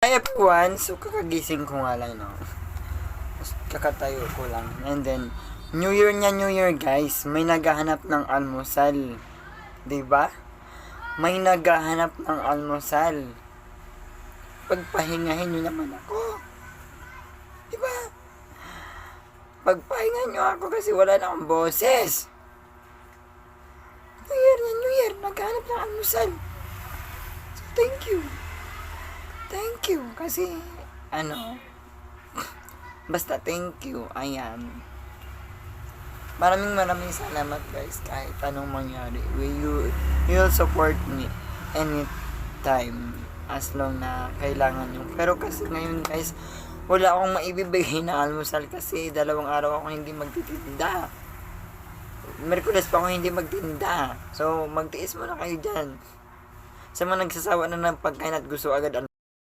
Hi everyone! So kakagising ko nga lang, no? Kakatayo ko lang. And then, New Year guys. May naghahanap ng almusal. 'Di ba? May naghahanap ng almusal. Pagpahingahin nyo naman ako. 'Di ba? Pagpahingahin nyo ako kasi wala na akong boses. New Year, naghahanap ng almusal. So, thank you. Thank you. Kasi, basta thank you. Ayan. Maraming salamat guys. Kahit anong mangyari. You'll support me anytime. As long na kailangan nyo. Pero kasi ngayon guys, wala akong maibibigay na almusal kasi 2 araw ako hindi magtitinda. Merkules pa ako hindi magtinda. So, magtiis muna kayo dyan. Sa mga nagsasawa na ng pagkain at gusto agad